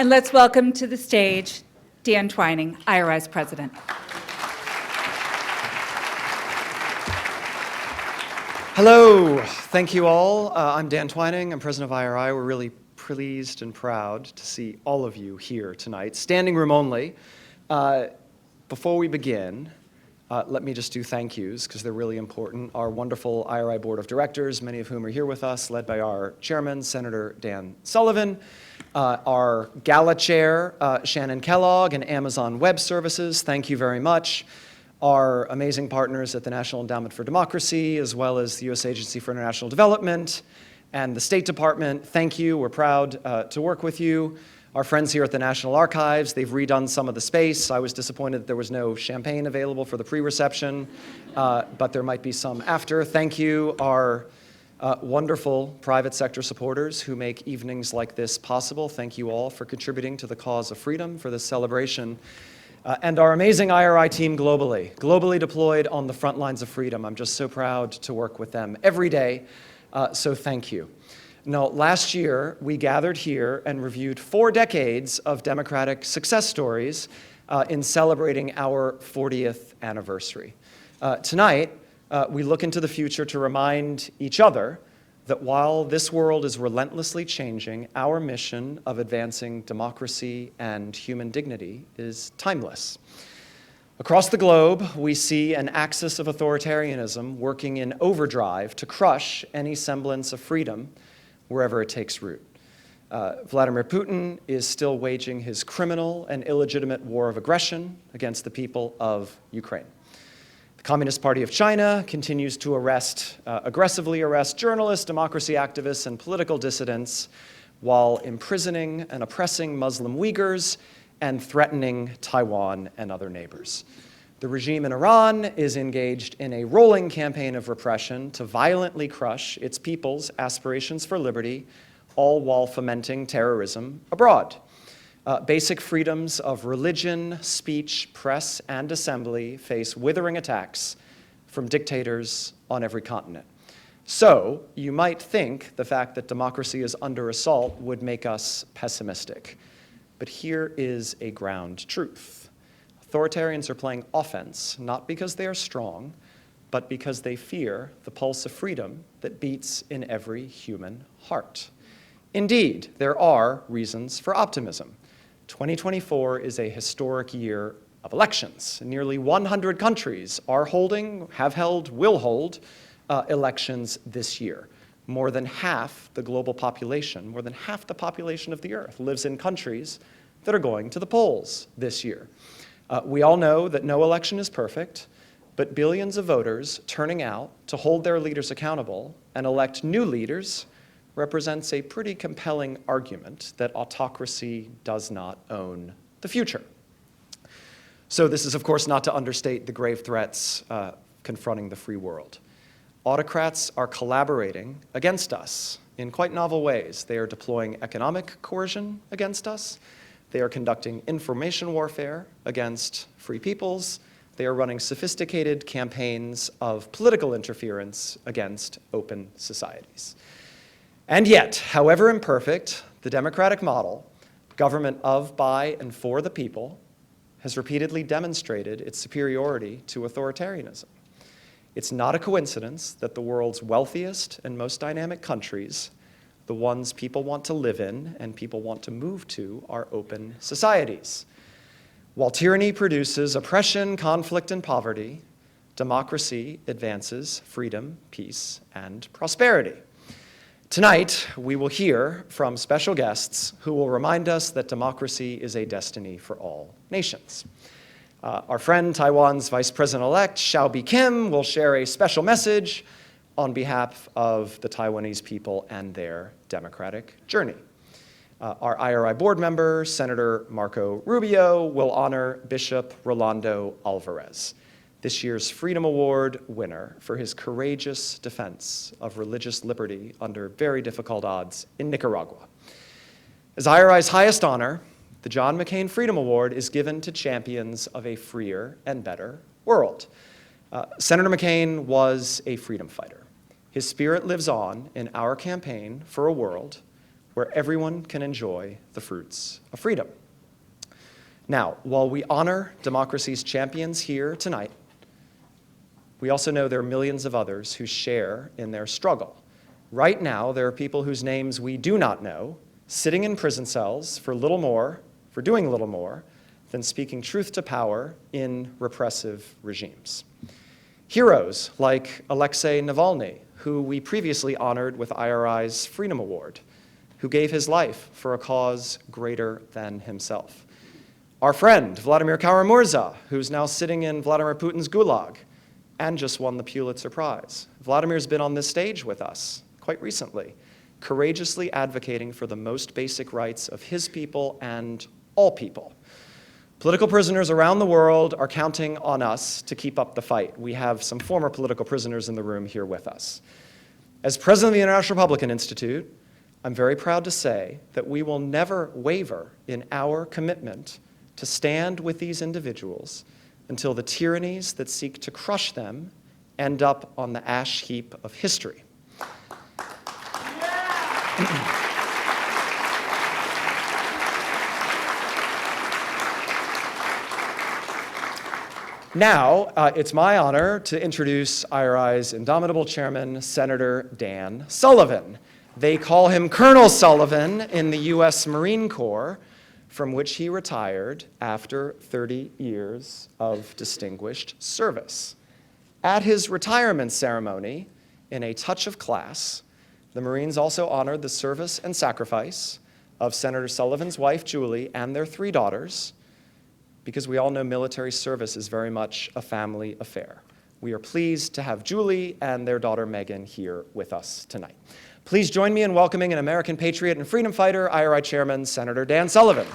And let's welcome to the stage Dan Twining, IRI's president. Hello, thank you all. I'm Dan Twining, I'm president of IRI. We're really pleased and proud to see all of you here tonight, standing room only. Before we begin, let me just do thank yous, because they're really important. Our wonderful IRI board of directors, many of whom are here with us, led by our chairman, Senator Dan Sullivan, our gala chair, Shannon Kellogg, and Amazon Web Services, thank you very much. Our amazing partners at the National Endowment for Democracy, as well as the U.S. Agency for International Development and the State Department, thank you. We're proud to work with you. Our friends here at the National Archives, they've redone some of the space. I was disappointed that there was no champagne available for the pre-reception, but there might be some after. Thank you, our wonderful private sector supporters who make evenings like this possible. Thank you all for contributing to the cause of freedom for this celebration. And our amazing IRI team globally deployed on the front lines of freedom. I'm just so proud to work with them every day, so thank you. Now, last year, we gathered here and reviewed 4 decades of democratic success stories in celebrating our 40th anniversary. Tonight, we look into the future to remind each other that while this world is relentlessly changing, our mission of advancing democracy and human dignity is timeless. Across the globe, we see an axis of authoritarianism working in overdrive to crush any semblance of freedom wherever it takes root. Vladimir Putin is still waging his criminal and illegitimate war of aggression against the people of Ukraine. The Communist Party of China continues to aggressively arrest journalists, democracy activists, and political dissidents while imprisoning and oppressing Muslim Uyghurs and threatening Taiwan and other neighbors. The regime in Iran is engaged in a rolling campaign of repression to violently crush its people's aspirations for liberty, all while fomenting terrorism abroad. Basic freedoms of religion, speech, press, and assembly face withering attacks from dictators on every continent. So, you might think the fact that democracy is under assault would make us pessimistic. But here is a ground truth. Authoritarians are playing offense, not because they are strong, but because they fear the pulse of freedom that beats in every human heart. Indeed, there are reasons for optimism. 2024 is a historic year of elections. Nearly 100 countries are holding, have held, will hold elections this year. More than half the global population, more than half the population of the earth lives in countries that are going to the polls this year. We all know that no election is perfect, but billions of voters turning out to hold their leaders accountable and elect new leaders represents a pretty compelling argument that autocracy does not own the future. So this is, of course, not to understate the grave threats confronting the free world. Autocrats are collaborating against us in quite novel ways. They are deploying economic coercion against us. They are conducting information warfare against free peoples. They are running sophisticated campaigns of political interference against open societies. And yet, however imperfect, the democratic model, government of, by, and for the people, has repeatedly demonstrated its superiority to authoritarianism. It's not a coincidence that the world's wealthiest and most dynamic countries, the ones people want to live in and people want to move to, are open societies. While tyranny produces oppression, conflict, and poverty, democracy advances freedom, peace, and prosperity. Tonight, we will hear from special guests who will remind us that democracy is a destiny for all nations. Our friend, Taiwan's Vice President-elect, Xiaobi Kim, will share a special message on behalf of the Taiwanese people and their democratic journey. Our IRI board member, Senator Marco Rubio, will honor Bishop Rolando Alvarez, this year's Freedom Award winner for his courageous defense of religious liberty under very difficult odds in Nicaragua. As IRI's highest honor, the John McCain Freedom Award is given to champions of a freer and better world. Senator McCain was a freedom fighter. His spirit lives on in our campaign for a world where everyone can enjoy the fruits of freedom. Now, while we honor democracy's champions here tonight, we also know there are millions of others who share in their struggle. Right now, there are people whose names we do not know, sitting in prison cells for doing little more than speaking truth to power in repressive regimes. Heroes like Alexei Navalny, who we previously honored with IRI's Freedom Award, who gave his life for a cause greater than himself. Our friend, Vladimir Kara-Murza, who's now sitting in Vladimir Putin's gulag and just won the Pulitzer Prize. Vladimir's been on this stage with us quite recently, courageously advocating for the most basic rights of his people and all people. Political prisoners around the world are counting on us to keep up the fight. We have some former political prisoners in the room here with us. As president of the International Republican Institute, I'm very proud to say that we will never waver in our commitment to stand with these individuals until the tyrannies that seek to crush them end up on the ash heap of history. Now, it's my honor to introduce IRI's indomitable chairman, Senator Dan Sullivan. They call him Colonel Sullivan in the U.S. Marine Corps, from which he retired after 30 years of distinguished service. At his retirement ceremony, in a touch of class, the Marines also honored the service and sacrifice of Senator Sullivan's wife, Julie, and their 3 daughters, because we all know military service is very much a family affair. We are pleased to have Julie and their daughter Megan here with us tonight. Please join me in welcoming an American patriot and freedom fighter, IRI Chairman, Senator Dan Sullivan.